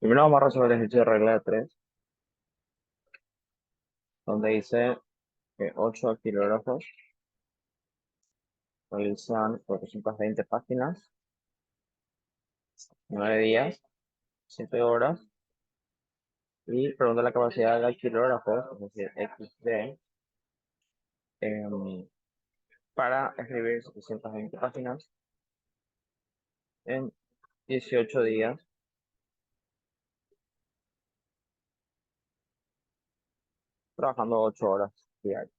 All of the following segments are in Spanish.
Primero vamos a resolver el ejercicio de regla de 3, donde dice que 8 actilógrafos realizan 420 páginas, 9 días, 7 horas, y pregunta la capacidad del actilógrafo, es decir, XD, em, para escribir 720 páginas en 18 días, trabajando 8 horas diarias.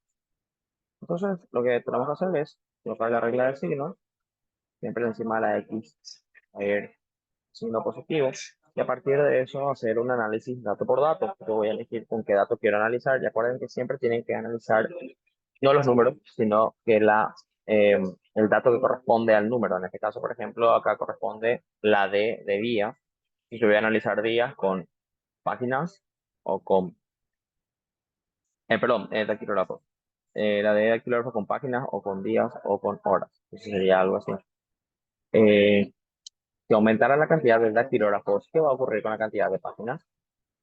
Entonces, lo que tenemos que hacer es colocar la regla del signo, siempre encima de la X, signo positivo, y a partir de eso hacer un análisis dato por dato. Yo voy a elegir con qué dato quiero analizar, y acuerden que siempre tienen que analizar no los números, sino que eh, el dato que corresponde al número. En este caso, por ejemplo, acá corresponde la D de día, y yo voy a analizar días con páginas o con, perdón, dactilógrafo. La D dactilógrafo con páginas o con días o con horas. Eso sería algo así. Eh, si aumentara la cantidad de dactilógrafos, ¿qué va a ocurrir con la cantidad de páginas?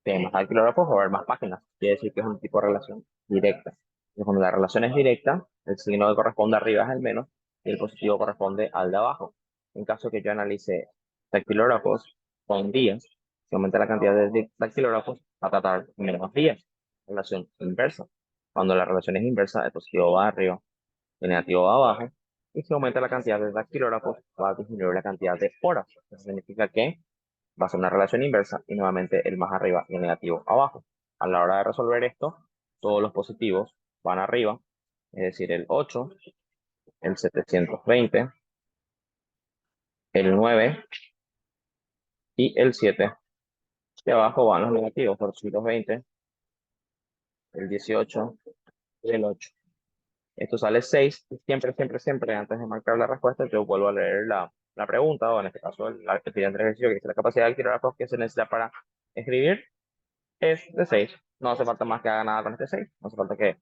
Tiene más dactilógrafos va a haber más páginas. Quiere decir que es un tipo de relación directa. Y cuando la relación es directa, el signo que corresponde arriba es el menos y el positivo corresponde al de abajo. En caso que yo analice dactilógrafos con días, si aumenta la cantidad de dactilógrafos, va a tratar menos días. Relación inversa. Cuando la relación es inversa, el positivo va arriba y el negativo va abajo. Y si aumenta la cantidad de dactilógrafos, va a disminuir la cantidad de horas. Eso significa que va a ser una relación inversa y nuevamente el más arriba y el negativo abajo. A la hora de resolver esto, todos los positivos van arriba, es decir, el 8, el 720, el 9 y el 7. Y abajo van los negativos, 420, el 18 y el 8. Esto sale 6. Y siempre, siempre, siempre, antes de marcar la respuesta, yo vuelvo a leer la pregunta, o en este caso, el siguiente ejercicio, que dice la capacidad de activar que se necesita para escribir es de 6. No hace falta más que haga nada con este 6. No hace falta que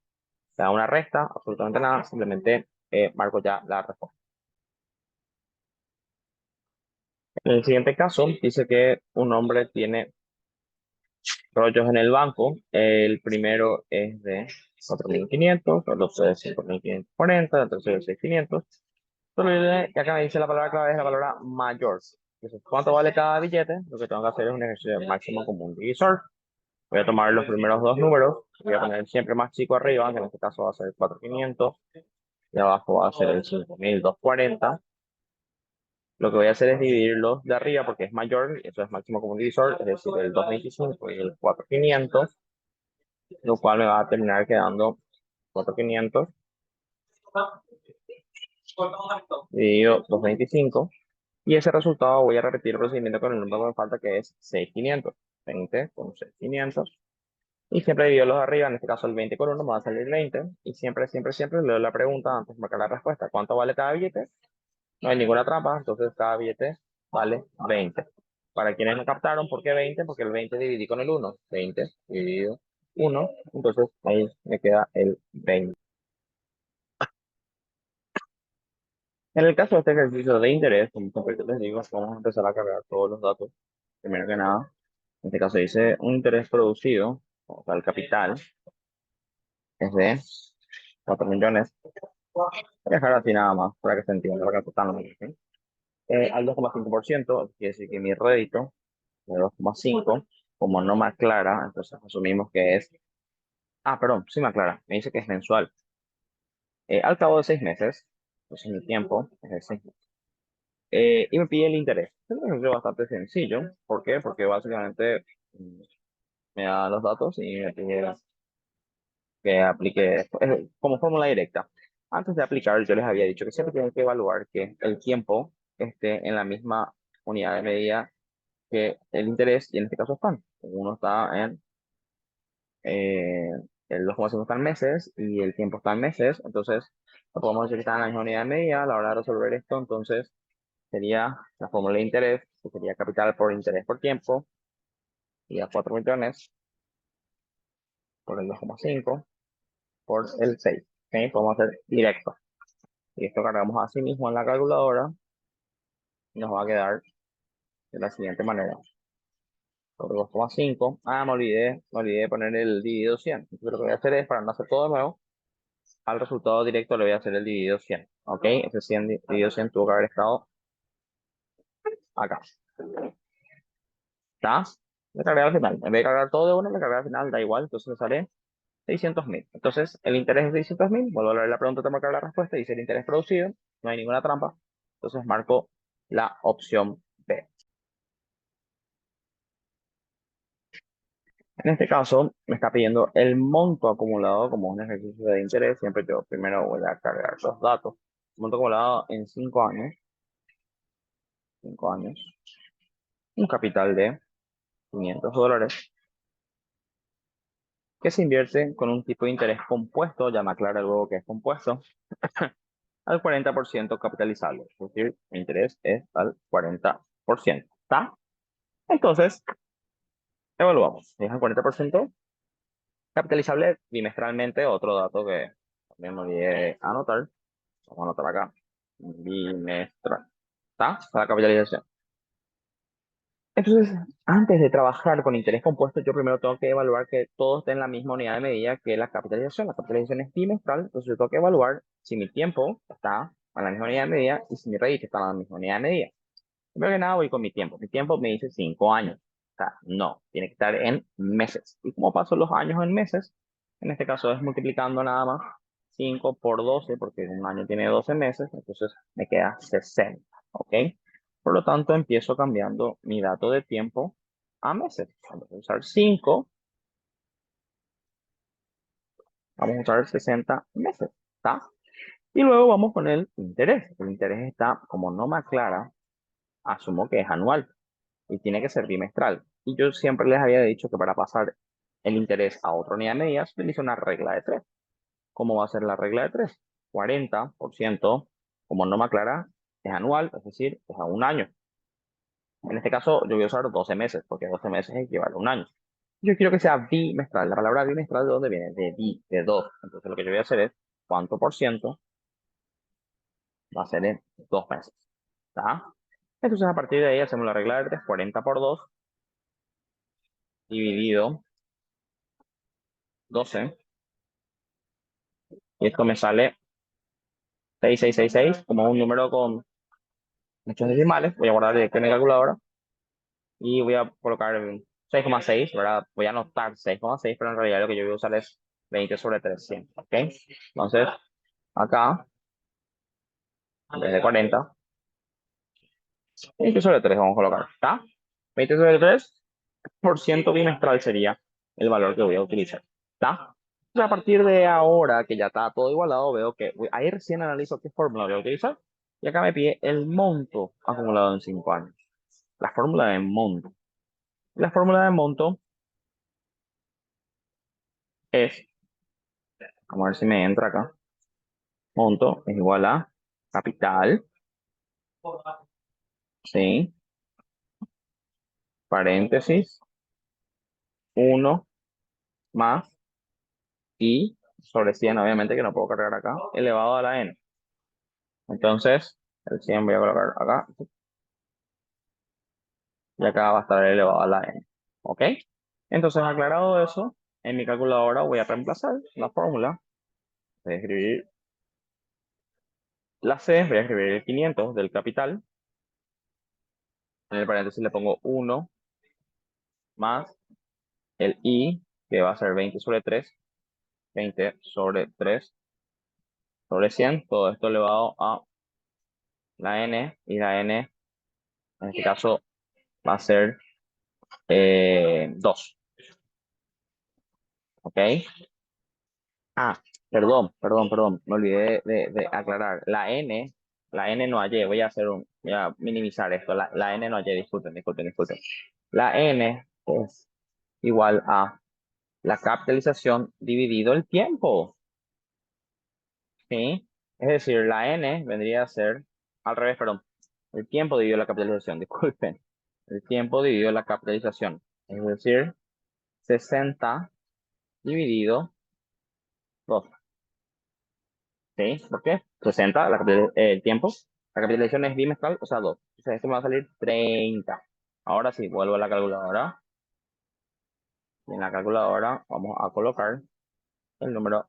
haga una resta, absolutamente nada. Simplemente marco ya la respuesta. En el siguiente caso, dice que un hombre tiene rollos en el banco. El primero es de 4.500, el otro es 5.540, el tercero es 6.500. Y acá me dice la palabra clave es la palabra mayor. Entonces, ¿cuánto vale cada billete? Lo que tengo que hacer es un ejercicio de máximo común divisor. Voy a tomar los primeros dos números, voy a poner siempre más chico arriba, que en este caso va a ser 4.500, y abajo va a ser el 5.240. Lo que voy a hacer es dividirlos de arriba porque es mayor, y eso es máximo común divisor, es decir, el 225 y el 4.500, lo cual me va a terminar quedando 4.500 dividido 225, y ese resultado voy a repetir el procedimiento con el número que me falta, que es 6.500. 20 con 6.500. Y siempre divido los de arriba, en este caso el 20 con 1 me va a salir 20. Y siempre, siempre, siempre leo la pregunta antes de marcar la respuesta. ¿Cuánto vale cada billete? No hay ninguna trampa, entonces cada billete vale 20. Para quienes no captaron, ¿por qué 20? Porque el 20 dividí con el 1. 20 dividido 1, entonces ahí me queda el 20. En el caso de este ejercicio de interés, como siempre les digo, vamos a empezar a cargar todos los datos. Primero que nada, en este caso dice un interés producido, o sea, el capital, es de 4 millones. Voy a dejar así nada más para que se entienda lo que totalmente. ¿Sí? Al 2,5%, quiere decir que mi rédito de 2,5, como no me aclara, entonces asumimos que es, perdón, sí me aclara, me dice que es mensual. Al cabo de 6 meses, entonces mi tiempo es de 6 meses. Y me pide el interés. Es un ejercicio bastante sencillo. ¿Por qué? Porque básicamente me da los datos y me pide que aplique como fórmula directa. Antes de aplicar, yo les había dicho que siempre tienen que evaluar que el tiempo esté en la misma unidad de medida que el interés, y en este caso están. Uno está en, eh, el 2,5 está en meses y el tiempo está en meses, entonces no podemos decir que están en la misma unidad de medida a la hora de resolver esto. Entonces sería la fórmula de interés, que sería capital por interés por tiempo, y a 4 millones por el 2,5 por el 6. ¿Ok? Podemos hacer directo. Y esto cargamos así mismo en la calculadora y nos va a quedar de la siguiente manera. sobre 2,5. Ah, me olvidé de poner el dividido 100. Entonces lo que voy a hacer es, para no hacer todo de nuevo, al resultado directo le voy a hacer el dividido 100. ¿Ok? Ese 100 dividido 100 tuvo que haber estado acá. ¿Está? Le cargué al final. En vez de cargar todo de uno, le cargué al final, da igual. Entonces me sale 600.000. Entonces, el interés es 600.000. Vuelvo a leer la pregunta, te marcar la respuesta. Dice el interés producido. No hay ninguna trampa. Entonces marco la opción B. En este caso, me está pidiendo el monto acumulado como un ejercicio de interés. Siempre yo primero voy a cargar los datos. Monto acumulado en 5 años. 5 años. Un capital de $500 que se invierte con un tipo de interés compuesto. Ya me aclara luego que es compuesto. Al 40% capitalizable. Es decir, mi interés es al 40%. ¿Está? Entonces, evaluamos. Si es al 40% capitalizable bimestralmente, otro dato que también me olvidé de anotar. Vamos a anotar acá. Bimestral. ¿Está? La capitalización. Entonces, antes de trabajar con interés compuesto, yo primero tengo que evaluar que todo esté en la misma unidad de medida que la capitalización. La capitalización es bimestral, entonces yo tengo que evaluar si mi tiempo está en la misma unidad de medida y si mi raíz está en la misma unidad de medida. Primero que nada voy con mi tiempo. Mi tiempo me dice 5 años. O sea, no, tiene que estar en meses. ¿Y cómo paso los años en meses? En este caso es multiplicando nada más 5 por 12, porque un año tiene 12 meses, entonces me queda 60, ¿ok? Por lo tanto, empiezo cambiando mi dato de tiempo a meses. Vamos a usar 5, vamos a usar 60 meses, ¿está? Y luego vamos con el interés. El interés está, como no me aclara, asumo que es anual y tiene que ser bimestral. Y yo siempre les había dicho que para pasar el interés a otra unidad de medida se utiliza una regla de 3. ¿Cómo va a ser la regla de 3? 40%, como no me aclara, es anual, es decir, es a un año. En este caso, yo voy a usar 12 meses, porque 12 meses equivale a un año. Yo quiero que sea bimestral. La palabra bimestral, ¿de dónde viene? De bi, de 2. Entonces, lo que yo voy a hacer es, ¿cuánto por ciento va a ser en 2 meses? ¿Está? Entonces, a partir de ahí, hacemos la regla de 3, 40 por 2, dividido 12. Y esto me sale 6666 como un número con muchos decimales. Voy a guardar directo en mi calculadora y voy a colocar 6,6, ¿verdad? Voy a anotar 6,6, pero en realidad lo que yo voy a usar es 20 sobre 300, ¿ok? Entonces, acá, en vez de 40, 20 sobre 3 vamos a colocar, ¿está? 20 sobre 3 por ciento bimestral sería el valor que voy a utilizar, ¿está? Entonces, a partir de ahora que ya está todo igualado, veo que ahí recién analizo qué fórmula voy a utilizar. Y acá me pide el monto acumulado en 5 años. La fórmula de monto. La fórmula de monto es, vamos a ver si me entra acá. Monto es igual a capital, ¿sí? Paréntesis, uno más y sobre 100, obviamente que no puedo cargar acá, elevado a la n. Entonces, el 100 voy a colocar acá y acá va a estar elevado a la n. ¿Ok? Entonces, aclarado eso, en mi calculadora voy a reemplazar la fórmula. Voy a escribir la C, voy a escribir el 500 del capital. En el paréntesis le pongo 1 más el I, que va a ser 20 sobre 3. 20 sobre 3 sobre 100. Todo esto elevado a la n. Y la n, en este caso, va a ser 2. ¿Ok? Ah, perdón. Me olvidé de aclarar. La n no hallé. Voy a minimizar esto. La n no hallé. Disculpen. La n es igual a la capitalización dividido el tiempo. ¿Sí? Es decir, la n vendría a ser al revés, perdón. El tiempo dividido la capitalización, disculpen. El tiempo dividido la capitalización. Es decir, 60 dividido 2. ¿Sí? ¿Por qué? 60, el tiempo. La capitalización es bimestral, o sea, 2. Entonces esto me va a salir 30. Ahora sí, vuelvo a la calculadora. Y en la calculadora vamos a colocar el número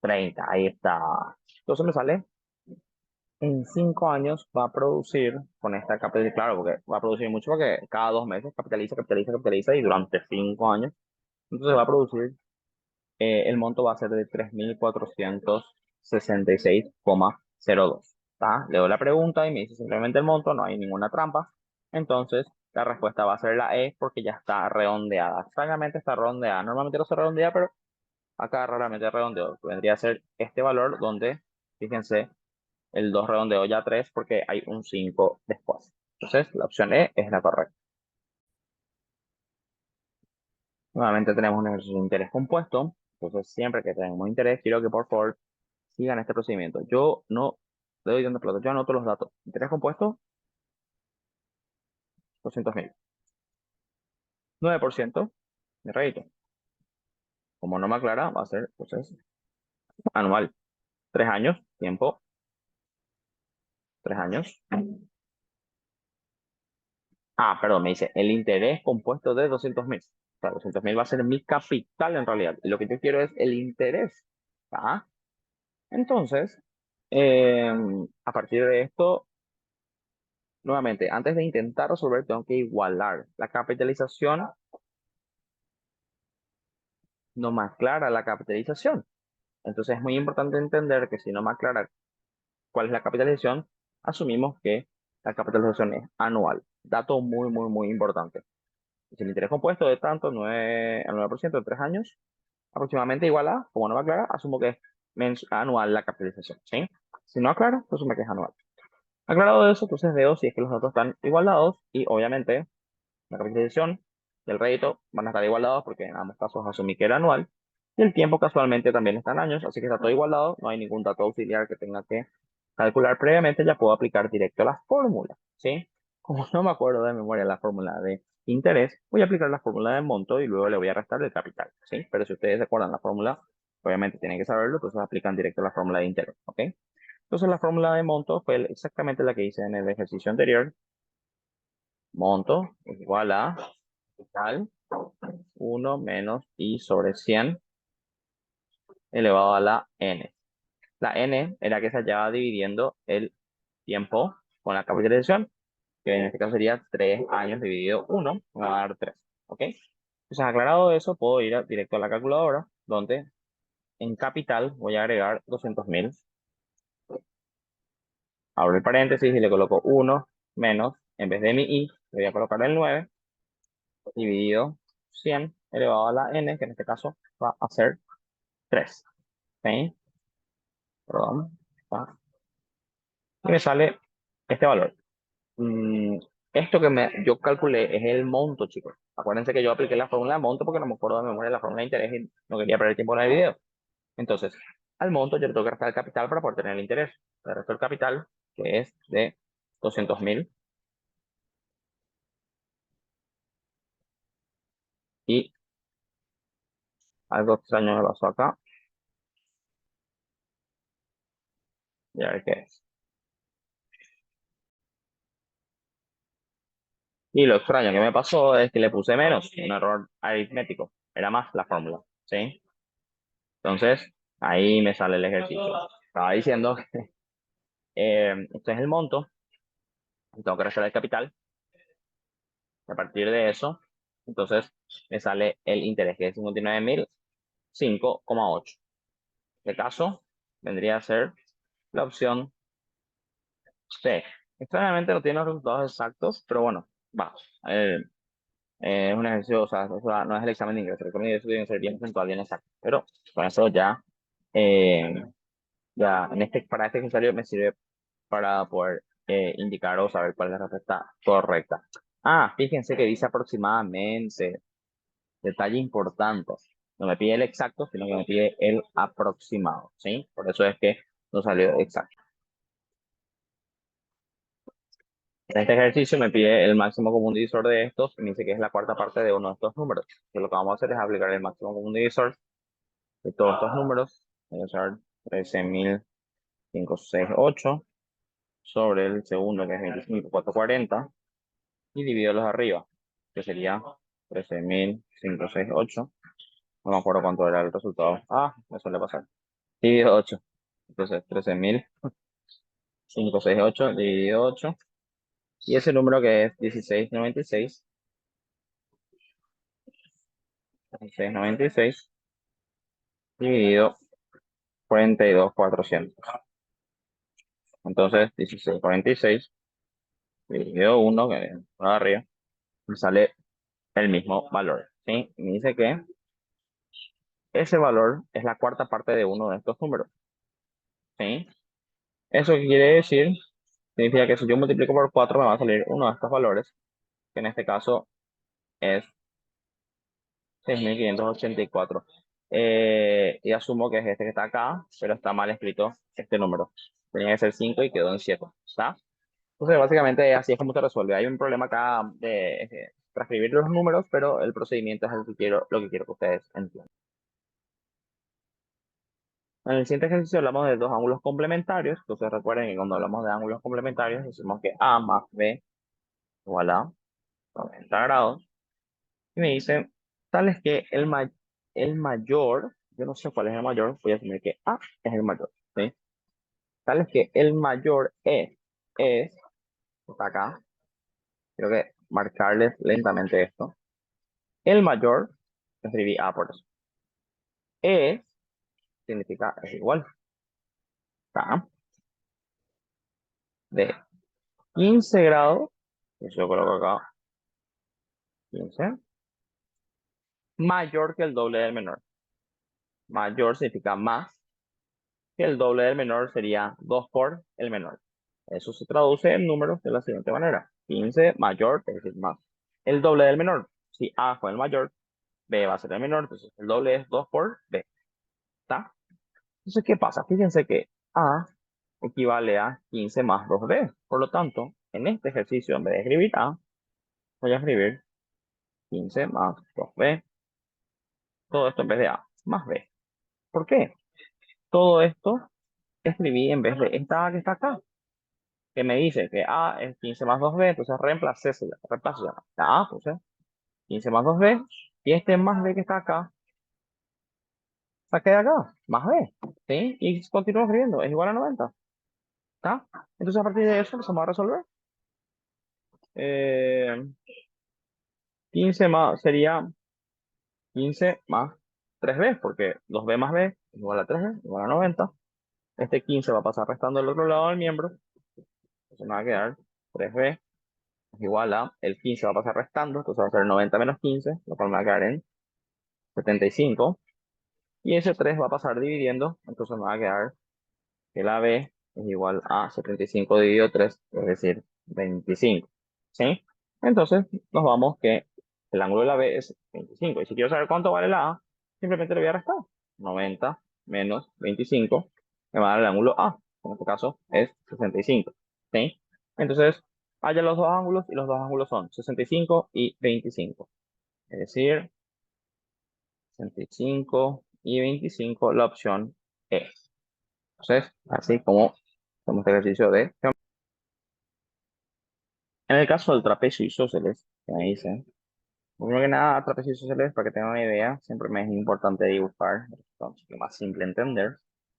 30. Ahí está. Entonces me sale, en 5 años va a producir con esta capitalización, claro, porque va a producir mucho porque cada 2 meses capitaliza, capitaliza, capitaliza y durante 5 años. Entonces va a producir, el monto va a ser de 3.466,02. ¿Está? Le doy la pregunta y me dice simplemente el monto, no hay ninguna trampa. Entonces la respuesta va a ser la E porque ya está redondeada. Extrañamente está redondeada. Normalmente no se redondea, pero acá raramente redondeo. Vendría a ser este valor donde, fíjense, el 2 redondeo ya 3 porque hay un 5 después. Entonces, la opción E es la correcta. Nuevamente tenemos un ejercicio de interés compuesto. Entonces, siempre que tenemos interés, quiero que por favor sigan este procedimiento. Yo no le doy tanta plata, yo anoto los datos. Interés compuesto, 200.000. 9% de rédito. Como no me aclara, va a ser, entonces, anual. 3 años, tiempo, 3 años. Ah, perdón, me dice el interés compuesto de 200.000. O sea, 200.000 va a ser mi capital en realidad. Y lo que yo quiero es el interés. ¿Ah? Entonces, eh, a partir de esto, nuevamente, antes de intentar resolver, tengo que igualar. La capitalización no me aclara la capitalización. Entonces, es muy importante entender que si no me aclara cuál es la capitalización, asumimos que la capitalización es anual. Dato muy, muy, muy importante. Si el interés compuesto de tanto, 9, al 9% en 3 años, aproximadamente igual a, como no me aclara, asumo que es anual la capitalización, ¿sí? Si no aclara, pues asume que es anual. Aclarado eso, entonces veo si es que los datos están igualados y obviamente la capitalización y el rédito van a estar igualados porque en ambos casos asumí que era anual y el tiempo casualmente también está en años, así que está todo igualado, no hay ningún dato auxiliar que tenga que calcular previamente, ya puedo aplicar directo la fórmula, ¿sí? Como no me acuerdo de memoria la fórmula de interés, voy a aplicar la fórmula de monto y luego le voy a restar el capital, ¿sí? Pero si ustedes recuerdan la fórmula, obviamente tienen que saberlo, entonces aplican directo la fórmula de interés, ¿ok? Entonces la fórmula de monto fue exactamente la que hice en el ejercicio anterior. Monto es igual a capital 1 menos i sobre 100 elevado a la n. La n era que se hallaba dividiendo el tiempo con la capitalización, que en este caso sería 3 años dividido 1, me va a dar 3. ¿Ok? Entonces, aclarado eso, puedo ir directo a la calculadora, donde en capital voy a agregar 200.000. Abro el paréntesis y le coloco 1 menos, en vez de mi i, le voy a colocar el 9, dividido 100 elevado a la n, que en este caso va a ser 3. ¿Ok? Perdón. ¿Va? Y me sale este valor. Mm, esto que yo calculé es el monto, chicos. Acuérdense que yo apliqué la fórmula de monto porque no me acuerdo de memoria de la fórmula de interés y no quería perder tiempo en el video. Entonces, al monto yo le tengo que restar el capital para poder tener el interés. Le resto el capital, que es de 200.000. Y algo extraño me pasó acá. Y a ver qué es. Y lo extraño que me pasó es que le puse menos, un error aritmético. Era más la fórmula, ¿sí? Entonces, ahí me sale el ejercicio. Estaba diciendo que este es el monto, tengo que restar el capital. Y a partir de eso, entonces me sale el interés, que es 59.005,8. En este caso, vendría a ser la opción C. Extrañamente no tiene los resultados exactos, pero bueno, vamos. Es un ejercicio, o sea, no es el examen de ingreso. El examen de ingreso tiene que ser bien puntual, bien exacto. Pero con eso ya, eh, para este ejercicio me sirve para poder indicar o saber cuál es la respuesta correcta. Ah, fíjense que dice aproximadamente. Detalle importante. No me pide el exacto, sino que me pide el aproximado, ¿sí? Por eso es que no salió exacto. En este ejercicio me pide el máximo común divisor de estos y me dice que es la cuarta parte de uno de estos números. Entonces lo que vamos a hacer es aplicar el máximo común divisor de todos estos números. Voy a usar 13.568 sobre el segundo, que es 25.440, y divido los de arriba, que sería 13.568. No me acuerdo cuánto era el resultado. Ah, me suele pasar. Dividido 8. Entonces, 13.568 dividido 8. Y ese número que es 1696 dividido 42.400. Entonces, 1646 dividido 1, que es por arriba, me sale el mismo valor. ¿Sí? Me dice que ese valor es la cuarta parte de uno de estos números. ¿Sí? ¿Eso qué quiere decir? Significa que si yo multiplico por 4 me va a salir uno de estos valores, que en este caso es 6.584. Y asumo que es este que está acá, pero está mal escrito este número. Tenía que ser 5 y quedó en 7. ¿Está? Entonces, básicamente así es como se resuelve. Hay un problema acá de transcribir los números, pero el procedimiento es lo que quiero que ustedes entiendan. En el siguiente ejercicio hablamos de dos ángulos complementarios. Entonces, recuerden que cuando hablamos de ángulos complementarios, decimos que A más B igual a 90 grados. Y me dice, tal es que el mayor, yo no sé cuál es el mayor, voy a asumir que A es el mayor, ¿sí? Tal es que el mayor está acá, quiero que marcarles lentamente esto. El mayor, escribí A por eso. E significa es igual, ¿está? De 15 grados, eso yo coloco acá, 15, mayor que el doble del menor. Mayor significa más, que el doble del menor sería 2 por el menor. Eso se traduce en números de la siguiente manera. 15 mayor, es decir, más. El doble del menor. Si A fue el mayor, B va a ser el menor, entonces el doble es 2 por B. ¿Está? Entonces, ¿qué pasa? Fíjense que A equivale a 15 más 2B. Por lo tanto, en este ejercicio, en vez de escribir A, voy a escribir 15 más 2B. Todo esto en vez de A más B. ¿Por qué? Todo esto escribí en vez de esta A que está acá, que me dice que A es 15 más 2B, entonces reemplazo ya. La A puse 15 más 2B, y este más B que está acá, saqué de acá, más B, ¿sí? Y continúo escribiendo, es igual a 90, ¿está? Entonces a partir de eso empezamos a resolver. Eh, 15 más, sería 15 más 3B, porque 2B más B es igual a 3B, igual a 90. Este 15 va a pasar restando al otro lado del miembro, entonces me va a quedar 3B es igual a, el 15 va a pasar restando, entonces va a ser 90 menos 15, lo cual me va a quedar en 75. Y ese 3 va a pasar dividiendo, entonces me va a quedar que la B es igual a 75 dividido 3, es decir, 25. ¿Sí? Entonces nos vamos que el ángulo de la B es 25. Y si quiero saber cuánto vale la A, simplemente le voy a restar. 90 menos 25 me va a dar el ángulo A. En este caso es 65. ¿Sí? Entonces, haya los dos ángulos y los dos ángulos son 65 y 25. Es decir, 65 y 25, la opción E. Entonces, así como hacemos este ejercicio de... En el caso del trapecio isósceles, que me dicen, primero que nada, trapecio isósceles, para que tengan una idea, siempre me es importante dibujar, entonces, lo más simple entender.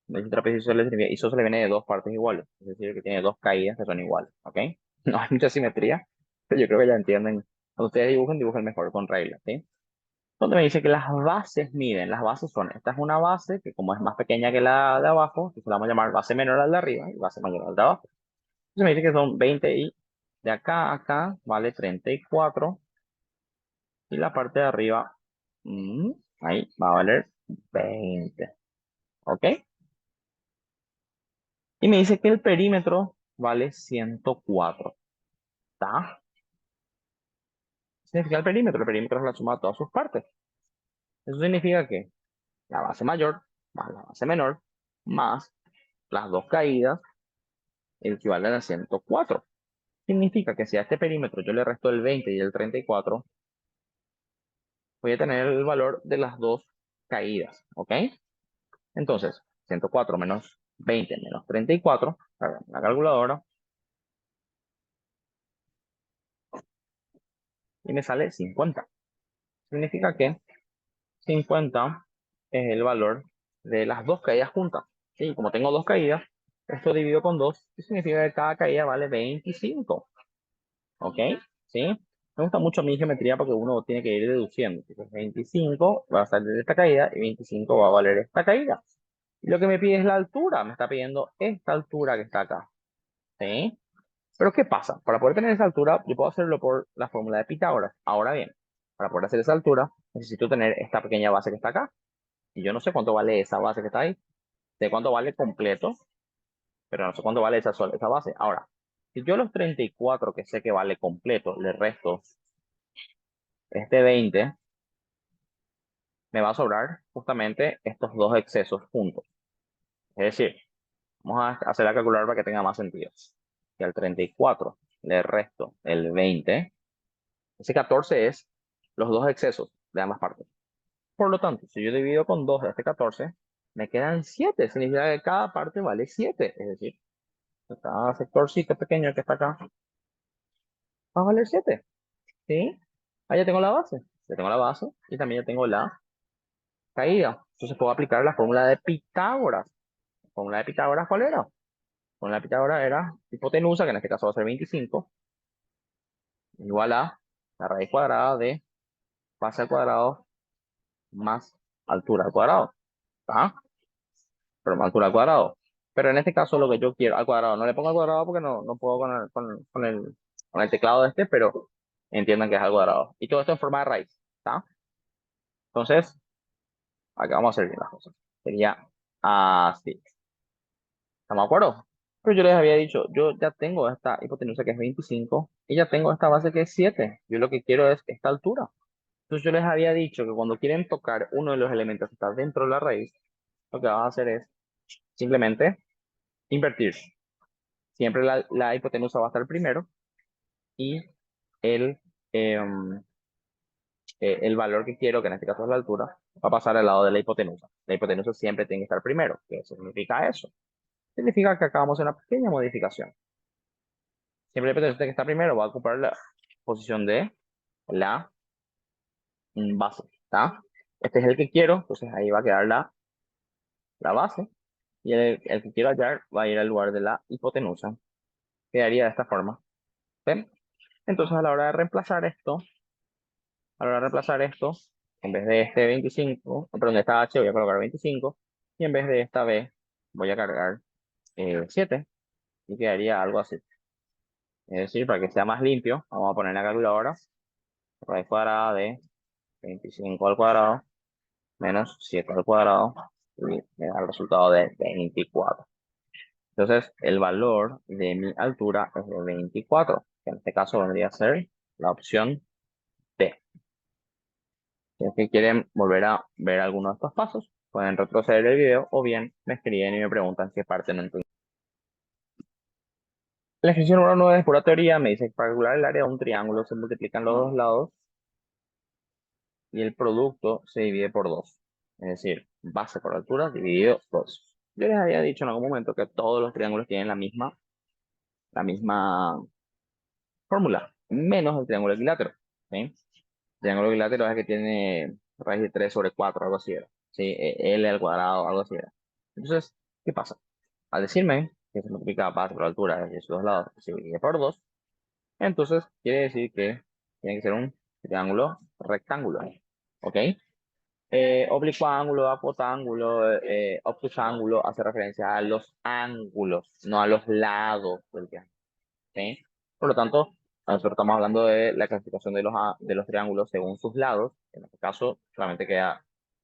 El trapecio isósceles viene de dos partes iguales, es decir, que tiene dos caídas que son iguales, ¿ok? No hay mucha simetría, pero yo creo que ya entienden. Cuando ustedes dibujen mejor con reglas, ¿sí? Donde me dice que las bases miden, las bases son, esta es una base que como es más pequeña que la de abajo, entonces la vamos a llamar base menor al de arriba y base mayor al de abajo. Entonces me dice que son 20 y de acá a acá vale 34 y la parte de arriba, mm, ahí va a valer 20, ¿ok? Y me dice que el perímetro vale 104, ¿está? ¿Qué significa el perímetro? El perímetro es la suma de todas sus partes. Eso significa que la base mayor más la base menor más las dos caídas equivalen a 104. Significa que si a este perímetro yo le resto el 20 y el 34, voy a tener el valor de las dos caídas, ¿ok? Entonces, 104 menos 20 menos 34, a ver, la calculadora, y me sale 50. significa que 50 es el valor de las dos caídas juntas. ¿Sí? Como tengo dos caídas, esto dividido con 2, significa que cada caída vale 25. ¿Ok? ¿Sí? Me gusta mucho mi geometría porque uno tiene que ir deduciendo. Entonces, 25 va a salir de esta caída y 25 va a valer esta caída. Y lo que me pide es la altura. Me está pidiendo esta altura que está acá. ¿Sí? Pero ¿qué pasa? Para poder tener esa altura, yo puedo hacerlo por la fórmula de Pitágoras. Ahora bien, para poder hacer esa altura, necesito tener esta pequeña base que está acá. Y yo no sé cuánto vale esa base que está ahí. Sé cuánto vale completo, pero no sé cuánto vale esa base. Ahora, si yo los 34 que sé que vale completo, le resto este 20, me va a sobrar justamente estos dos excesos juntos. Es decir, vamos a hacer la calculadora para que tenga más sentido. Si al 34 le resto el 20, ese 14 es los dos excesos de ambas partes. Por lo tanto, si yo divido con 2 este 14, me quedan 7. Significa que cada parte vale 7. Es decir, cada sectorcito pequeño que está acá va a valer 7. ¿Sí? Ahí ya tengo la base. Ya tengo la base y también ya tengo la caída. Entonces puedo aplicar la fórmula de Pitágoras. ¿La fórmula de Pitágoras cuál era? La fórmula de Pitágoras era hipotenusa, que en este caso va a ser 25, igual a la raíz cuadrada de base al cuadrado más altura al cuadrado. ¿Ah? Pero más altura al cuadrado. Pero en este caso lo que yo quiero al cuadrado, no le pongo al cuadrado porque no puedo con el teclado de este, pero entiendan que es al cuadrado. Y todo esto en forma de raíz. ¿Está? Entonces, acá vamos a hacer bien las cosas. Sería así. ¿Estamos de acuerdo? Pero yo les había dicho, yo ya tengo esta hipotenusa que es 25 y ya tengo esta base que es 7. Yo lo que quiero es esta altura. Entonces yo les había dicho que cuando quieren tocar uno de los elementos que está dentro de la raíz, lo que van a hacer es simplemente invertir. Siempre la hipotenusa va a estar primero y el, em, el valor que quiero, que en este caso es la altura, va a pasar al lado de la hipotenusa. La hipotenusa siempre tiene que estar primero. ¿Qué significa eso? Significa que acabamos una pequeña modificación. Siempre la hipotenusa que está primero va a ocupar la posición de la base. ¿Está? Este es el que quiero, entonces ahí va a quedar la base. Y el que quiero hallar va a ir al lugar de la hipotenusa. Quedaría de esta forma. ¿Ven? Entonces a la hora de reemplazar esto, en vez de este 25, perdón, de esta H voy a colocar 25, y en vez de esta B voy a cargar 7, y quedaría algo así. Es decir, para que sea más limpio, vamos a poner la calculadora, raíz cuadrada de 25 al cuadrado menos 7 al cuadrado, y me da el resultado de 24. Entonces, el valor de mi altura es de 24, que en este caso vendría a ser la opción D. Si es que quieren volver a ver alguno de estos pasos, pueden retroceder el video o bien me escriben y me preguntan qué parte no entienden. El ejercicio número 9 es pura teoría. Me dice que para calcular el área de un triángulo se multiplican los dos lados y el producto se divide por 2. Es decir, base por altura dividido 2. Yo les había dicho en algún momento que todos los triángulos tienen la misma fórmula, menos el triángulo equilátero. ¿Sí? El triángulo equilátero es el que tiene raíz de 3 sobre 4, algo así era. ¿Sí? L al cuadrado, algo así era. Entonces, ¿qué pasa? Al decirme que se multiplica base por altura de sus dos lados se divide por 2, entonces quiere decir que tiene que ser un triángulo rectangular. ¿Ok? Oblicuo ángulo, apotángulo, obtusángulo hace referencia a los ángulos, no a los lados del triángulo. ¿Sí? Por lo tanto, nosotros estamos hablando de la clasificación de los triángulos según sus lados. En este caso, solamente queda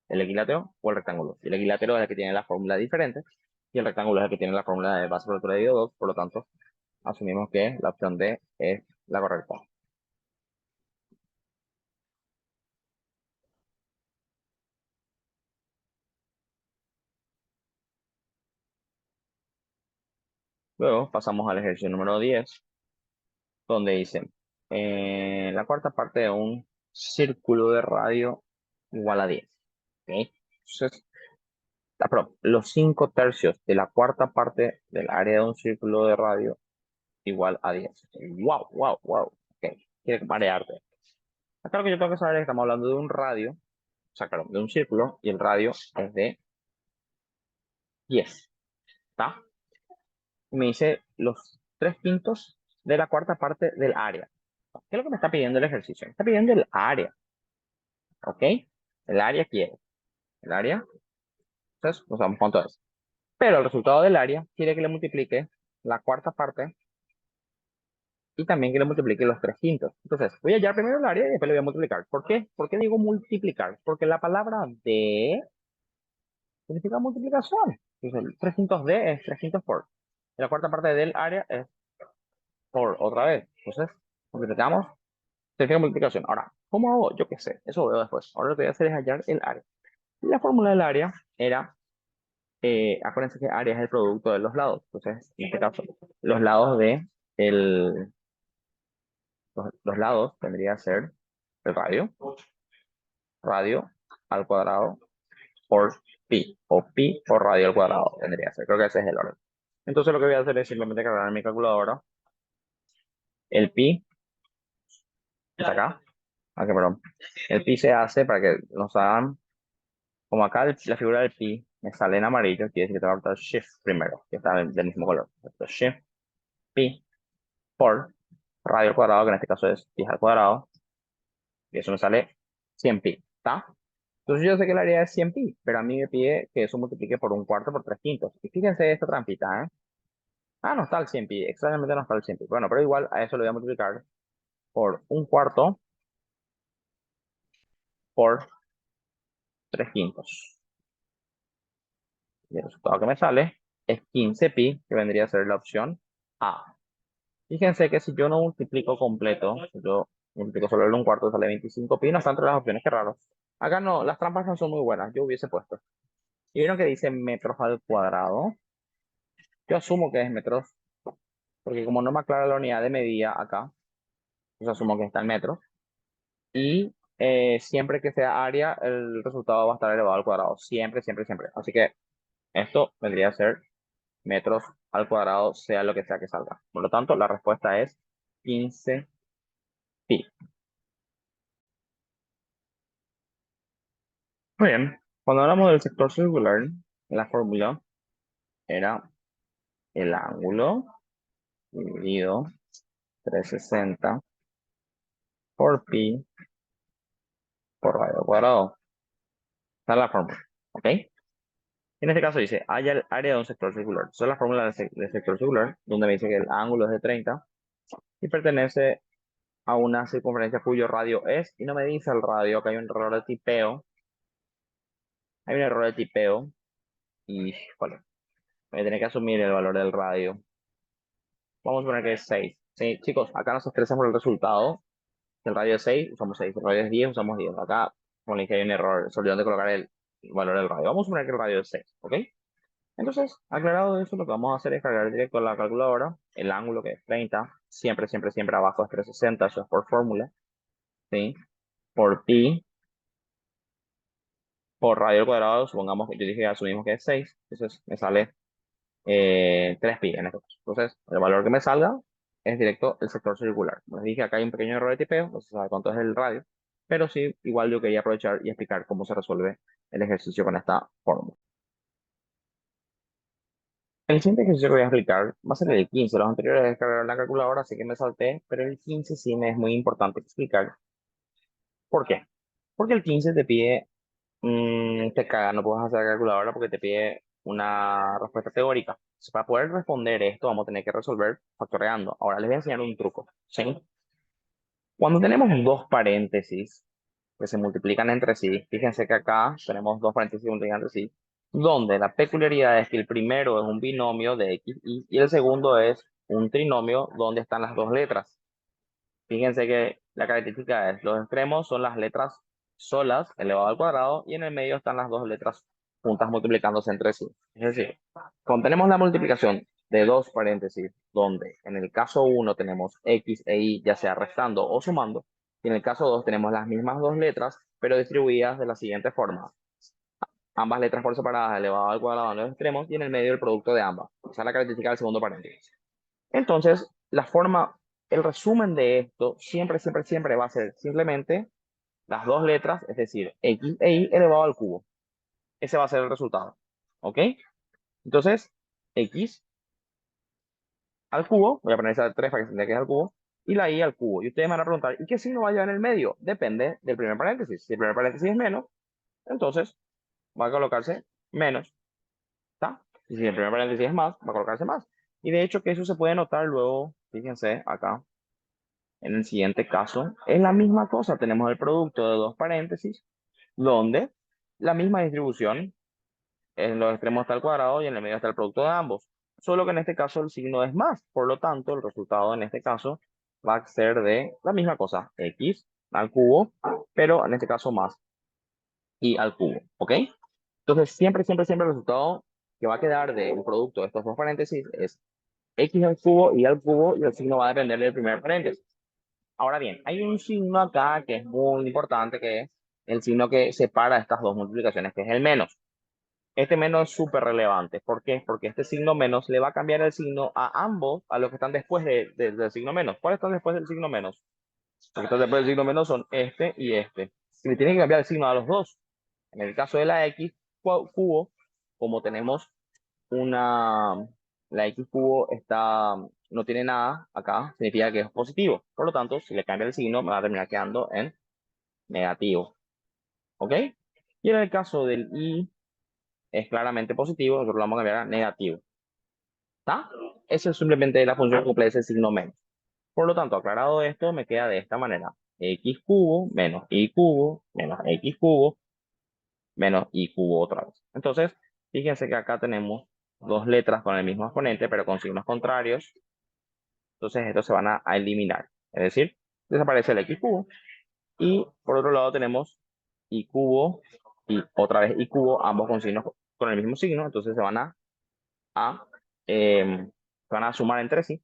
el equilátero o el rectángulo. Y el equilátero es el que tiene la fórmula diferente y el rectángulo es el que tiene la fórmula de base por altura de 2. Por lo tanto, asumimos que la opción D es la correcta. Luego pasamos al ejercicio número 10, donde dice, la cuarta parte de un círculo de radio igual a 10. ¿Ok? Entonces, perdón, los 5 tercios de la cuarta parte del área de un círculo de radio igual a 10. Wow, wow, wow. Ok, quiere marearte. Acá lo que yo tengo que saber es que estamos hablando de un radio, o sea, claro, de un círculo, y el radio es de 10, ¿está? Y me dice los 3/5 de la cuarta parte del área. ¿Qué es lo que me está pidiendo el ejercicio? Me está pidiendo el área, ¿ok? El área quiere. El área, entonces, no sabemos cuánto es. Pero el resultado del área quiere que le multiplique la cuarta parte y también que le multiplique los 3/5. Entonces, voy a hallar primero el área y después le voy a multiplicar. ¿Por qué? ¿Por qué digo multiplicar? Porque la palabra de significa multiplicación. Entonces, el 3/5 de es 3/5 por. Y la cuarta parte del área es por otra vez. Entonces, multiplicamos, significa multiplicación. Ahora, ¿cómo hago? Yo qué sé, eso veo después. Ahora lo que voy a hacer es hallar el área. Y la fórmula del área era, acuérdense que área es el producto de los lados. Entonces, en este caso, los lados de el, los lados tendría que ser el radio, radio al cuadrado por pi, o pi por radio al cuadrado tendría que ser. Creo que ese es el orden. Entonces lo que voy a hacer es simplemente cargar en mi calculadora el pi, está acá, aquí, perdón. El pi se hace para que nos hagan, como acá la figura del pi me sale en amarillo, quiere decir que tengo que apretar shift primero, que está del mismo color. Entonces, shift pi por radio al cuadrado, que en este caso es pi al cuadrado, y eso me sale 100 pi, ¿está? Entonces yo sé que el área es 100 pi, pero a mí me pide que eso multiplique por un cuarto por 3/5. Y fíjense esta trampita, ¿eh? Ah, no está el 100 pi, exactamente no está el 100 pi. Bueno, pero igual a eso lo voy a multiplicar por un cuarto por 3/5. Y el resultado que me sale es 15 pi, que vendría a ser la opción A. Fíjense que si yo no multiplico completo, si yo multiplico solo el un cuarto, sale 25 pi, no está entre las opciones, qué raro. Acá no, las trampas no son muy buenas, yo hubiese puesto. Y vieron que dice metros al cuadrado. Yo asumo que es metros, porque como no me aclara la unidad de medida acá, pues asumo que está en metros. Y siempre que sea área, el resultado va a estar elevado al cuadrado. Siempre, siempre, siempre. Así que esto vendría a ser metros al cuadrado, sea lo que sea que salga. Por lo tanto, la respuesta es 15 pi. Muy bien. Cuando hablamos del sector circular, la fórmula era el ángulo dividido 360 por pi por radio al cuadrado. Esa es la fórmula. ¿Ok? En este caso dice, haya el área de un sector circular. Esa es la fórmula del sector circular, donde me dice que el ángulo es de 30 y pertenece a una circunferencia cuyo radio es, y no me dice el radio, que hay un error de tipeo. Hay un error de tipeo y, bueno, voy a tener que asumir el valor del radio. Vamos a poner que es 6. Sí, chicos, acá nos estresamos por el resultado. Si el radio es 6, usamos 6. Si el radio es 10, usamos 10. Acá, como le dije, hay un error. Se olvidó de colocar el valor del radio. Vamos a poner que el radio es 6, ¿ok? Entonces, aclarado eso, lo que vamos a hacer es cargar directo a la calculadora el ángulo que es 30, siempre, siempre, siempre abajo es 360, eso es por fórmula, ¿sí? Por pi, por radio al cuadrado, supongamos que yo dije, asumimos que es 6, entonces me sale 3 pi en este caso. Entonces, el valor que me salga es directo el sector circular. Como les dije, acá hay un pequeño error de tipeo, no se sabe cuánto es el radio, pero sí, igual yo quería aprovechar y explicar cómo se resuelve el ejercicio con esta fórmula. El siguiente ejercicio que voy a explicar va a ser el 15. Los anteriores descargaron la calculadora, así que me salté, pero el 15 sí me es muy importante explicar. ¿Por qué? Porque el 15 te pide, te caga, no puedes hacer la calculadora porque te pide una respuesta teórica. Entonces, para poder responder esto, vamos a tener que resolver factoreando. Ahora les voy a enseñar un truco, ¿sí? Cuando tenemos dos paréntesis que se multiplican entre sí, fíjense que acá tenemos dos paréntesis que se multiplican entre sí, donde la peculiaridad es que el primero es un binomio de x y el segundo es un trinomio donde están las dos letras. Fíjense que la característica es, los extremos son las letras solas elevado al cuadrado y en el medio están las dos letras juntas multiplicándose entre sí. Es decir, cuando tenemos la multiplicación de dos paréntesis, donde en el caso uno tenemos x e y ya sea restando o sumando, y en el caso 2 tenemos las mismas dos letras, pero distribuidas de la siguiente forma. Ambas letras por separadas elevado al cuadrado en los extremos y en el medio el producto de ambas. Esa es la característica del segundo paréntesis. Entonces, la forma, el resumen de esto siempre, siempre, siempre va a ser simplemente las dos letras, es decir, X e Y elevado al cubo. Ese va a ser el resultado. ¿Ok? Entonces, X al cubo, voy a poner esa 3 para que se entienda que es al cubo, y la Y al cubo. Y ustedes me van a preguntar, ¿y qué signo va a llevar en el medio? Depende del primer paréntesis. Si el primer paréntesis es menos, entonces va a colocarse menos. ¿Está? Y si el primer paréntesis es más, va a colocarse más. Y de hecho que eso se puede notar luego, fíjense acá, en el siguiente caso, es la misma cosa. Tenemos el producto de dos paréntesis, donde la misma distribución, en los extremos está el cuadrado y en el medio está el producto de ambos. Solo que en este caso el signo es más. Por lo tanto, el resultado en este caso va a ser de la misma cosa, x al cubo, pero en este caso más y al cubo. ¿Ok? Entonces, siempre, siempre, siempre el resultado que va a quedar del producto de estos dos paréntesis es x al cubo y al cubo, y el signo va a depender del primer paréntesis. Ahora bien, hay un signo acá que es muy importante, que es el signo que separa estas dos multiplicaciones, que es el menos. Este menos es súper relevante. ¿Por qué? Porque este signo menos le va a cambiar el signo a ambos, a los que están después del signo menos. ¿Cuáles están después del signo menos? Los que están después del signo menos son este y este. Y le tiene que cambiar el signo a los dos. En el caso de la x cubo, como tenemos una, la x cubo no tiene nada acá, significa que es positivo. Por lo tanto, si le cambia el signo, me va a terminar quedando en negativo. ¿Ok? Y en el caso del y es claramente positivo, nosotros lo vamos a cambiar a negativo. ¿Está? Eso es simplemente la función que cumple ese signo menos. Por lo tanto, aclarado esto, me queda de esta manera. X cubo menos y cubo menos x cubo menos y cubo otra vez. Entonces, fíjense que acá tenemos dos letras con el mismo exponente, pero con signos contrarios. Entonces, estos se van a eliminar. Es decir, desaparece el x cubo. Y por otro lado tenemos y cubo y otra vez y cubo, ambos con signos con el mismo signo. Entonces, a, em, se van a sumar entre sí.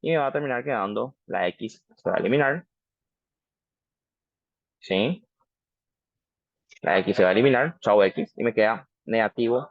Y me va a terminar quedando la x, se va a eliminar. ¿Sí? La x se va a eliminar. Chao x. Y me queda negativo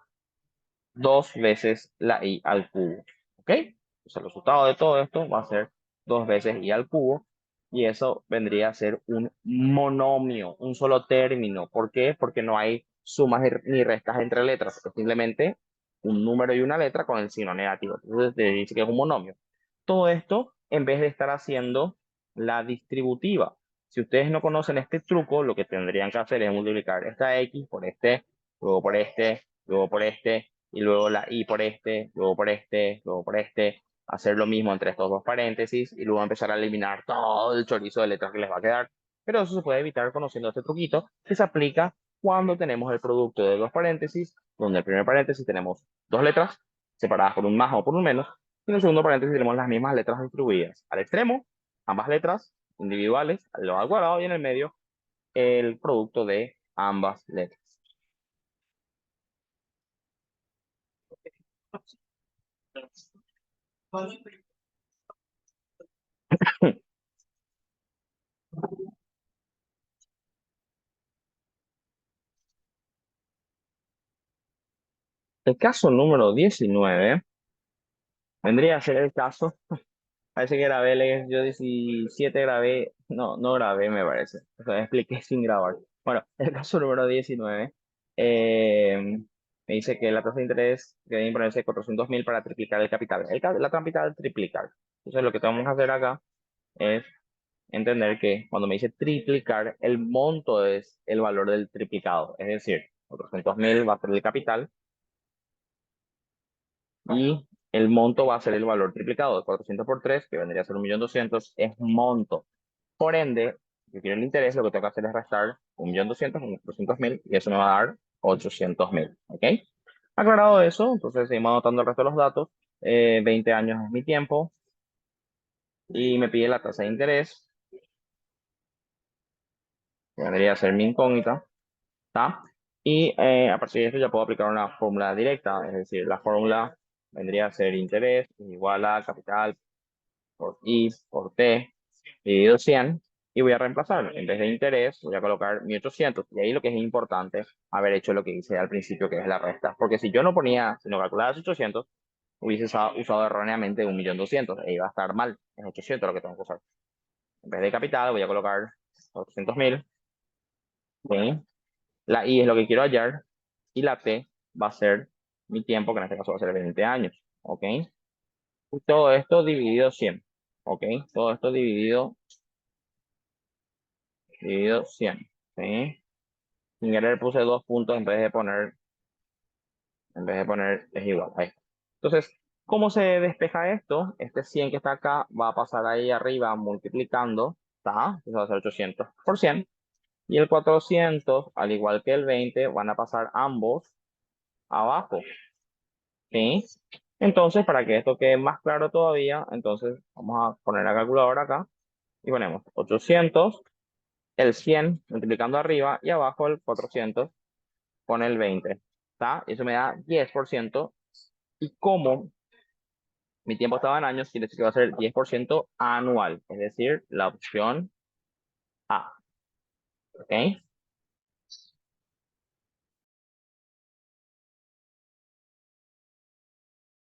dos veces la y al cubo. ¿Ok? Entonces, el resultado de todo esto va a ser dos veces y al cubo. Y eso vendría a ser un monomio, un solo término. ¿Por qué? Porque no hay sumas ni restas entre letras. Es simplemente un número y una letra con el signo negativo. Entonces, te dice que es un monomio. Todo esto en vez de estar haciendo la distributiva. Si ustedes no conocen este truco, lo que tendrían que hacer es multiplicar esta x por este, luego por este, luego por este, y luego la y por este, luego por este, luego por este, hacer lo mismo entre estos dos paréntesis y luego empezar a eliminar todo el chorizo de letras que les va a quedar. Pero eso se puede evitar conociendo este truquito que se aplica cuando tenemos el producto de dos paréntesis, donde en el primer paréntesis tenemos dos letras separadas por un más o por un menos, y en el segundo paréntesis tenemos las mismas letras distribuidas. Al extremo, ambas letras individuales, al cuadrado, y en el medio, el producto de ambas letras. El caso número 19 vendría a ser el caso, parece que grabé, yo 17 grabé, no, no grabé me parece, o sea, expliqué sin grabar. Bueno, el caso número 19 me dice que la tasa de interés debe imponerse de 400.000 para triplicar el capital. La capital triplicar. Entonces lo que tenemos que hacer acá es entender que cuando me dice triplicar, el monto es el valor del triplicado, es decir, 400.000 va a ser el capital y el monto va a ser el valor triplicado de 400 por 3, que vendría a ser 1.200.000, es monto. Por ende, si quiero el interés, lo que tengo que hacer es restar 1.200.000 con 400.000 y eso me va a dar 800.000. ¿Ok? Aclarado eso, entonces seguimos anotando el resto de los datos. 20 años es mi tiempo y me pide la tasa de interés, que vendría a ser mi incógnita. ¿Está? Y a partir de esto ya puedo aplicar una fórmula directa, es decir, la fórmula vendría a ser interés igual a capital por I por T dividido 100 y voy a reemplazar. En vez de interés voy a colocar 1.800 y ahí lo que es importante haber hecho lo que hice al principio, que es la resta. Porque si yo no ponía, si no calculaba 800, hubiese usado erróneamente 1.200.000 e iba a estar mal. Es 800 lo que tengo que usar. En vez de capital voy a colocar 800.000 ¿sí? La I es lo que quiero hallar y la T va a ser mi tiempo, que en este caso va a ser 20 años, ¿ok? Y todo esto dividido 100, ¿ok? Todo esto dividido 100, ¿sí? Sin querer puse dos puntos en vez de poner es igual. Ahí. Entonces, ¿cómo se despeja esto? Este 100 que está acá va a pasar ahí arriba multiplicando, ¿está? Eso va a ser 800 por 100. Y el 400, al igual que el 20, van a pasar ambos abajo, ¿sí? Entonces, para que esto quede más claro todavía, entonces vamos a poner la calculadora acá y ponemos 800, el 100 multiplicando arriba y abajo el 400 con el 20, ¿está? Y eso me da 10%. Y como mi tiempo estaba en años, quiere decir que va a ser 10% anual, es decir, la opción A, ¿ok?